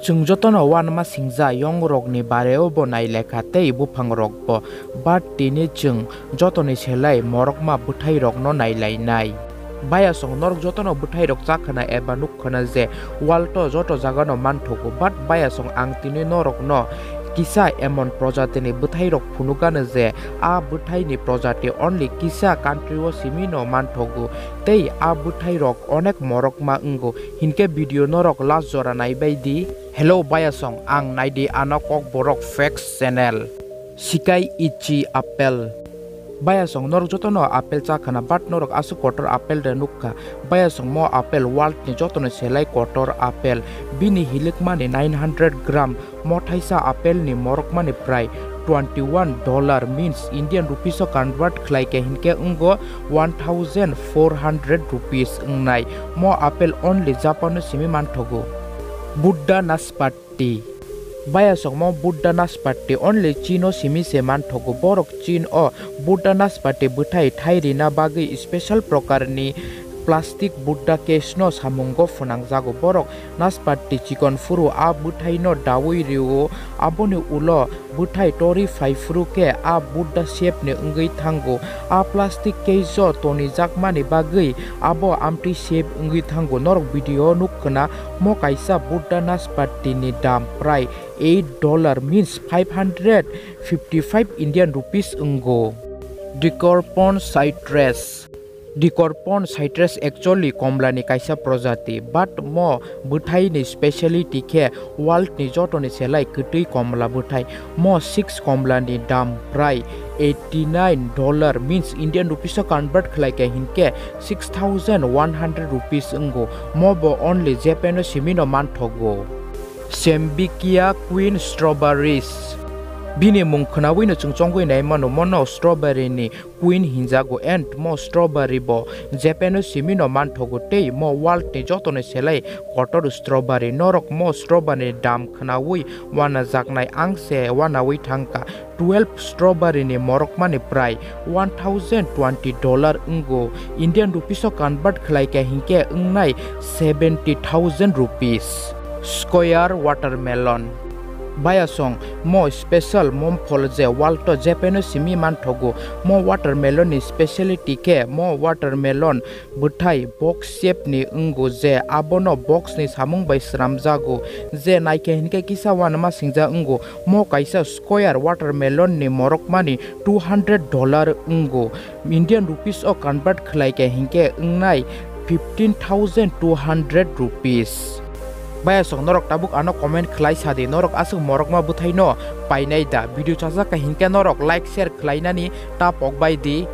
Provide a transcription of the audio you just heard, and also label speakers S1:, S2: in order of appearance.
S1: Chung jotono naima singja yong rok ni bareo bo nai lekha tei bufang rok bo bat tini chung jotoni selai Morokma Bwthai rok no nailai nai. Baya song norok jotono Bwthai rok chakhana eba nukhana je walto joto jagano manthogo bat baya song ang tini norok no kisa emon projati ni Bwthai rok phunukano je a Bwthai ni projati only kisa country o simino manthogo tei a Bwthai rok onek morokma ungo hinke video norok last jora naibai di. Hello baya song ang naidi ano Kokborok facts channel sikai ichi apel. Baya song norok jotono apel chakhana bat norok asu kotor apel re nukha baya song mo apel world ni jotono selai kotor apel bini hilikma ni 900 gram mo thaisa apel ni Morokma ni prai $21 means Indian rupees o convert khlai ke hinke ungo 1400 rupees ungnai mo apel only Japan simi manthogo. Buddha naspati baya song mo Buddha naspati only Chino simi se manthogo borok Chin o Buddha naspati Bwthai thairina bagui special prokarni plastic Buddha case no samungo phunangjago borok naspati chikon furu a Bwthai no dawui riu aboni ulo Bwthai tori faifru ke a Buddha shape ne ungui thango a plastic case o toni jakmani bagui abo amti shape ungui thango norok video nukkana mo kaisa Buddha naspati ni dam prai $8 means 555 Indian rupees ungo. Decorpon citrus Decorpon citrus actually komla ni kaisa projati but mo Bwthai ni speciality ke world ni jotoni selai kitui komla Bwthai mo 6 komla ni dam prai $89 means Indian rupees o convert khlai ke hinke 6100 rupees ungo mo bo only Japan o simino manthogo. Sembikia Queen strawberries bini mung khnawi no chungchongui naima no mono strawberry ni queen hinjago and mo strawberry bo Japan o simino manthogo tei mo world ni jotone selai kotor strawberry norok mo strawberry dam khnawi wana jaknai angse wanawi thangka 12 strawberry ni Morokma ni prai $1020 ungo Indian rupees o convert khlai ke hinke ungnai 70,000 rupees. Square watermelon baya song mo special mom phol je walto Japan simi manthogo mo watermelon ni speciality ke mo watermelon Bwthai box shape ni ungo je abono box ni samung bai sramjago je naike hinke kisa wanama singja ungo mo kaisa square watermelon ni Morokma ni $200 ungo Indian rupees o convert khlai ke hinke ungnai 15,200 rupees. Baya song norok tabuk ano comment khlai sadi norok asuk Morokma Bwthai no painai da video chajak ka hinke norok like share khlainani ta pokbai di.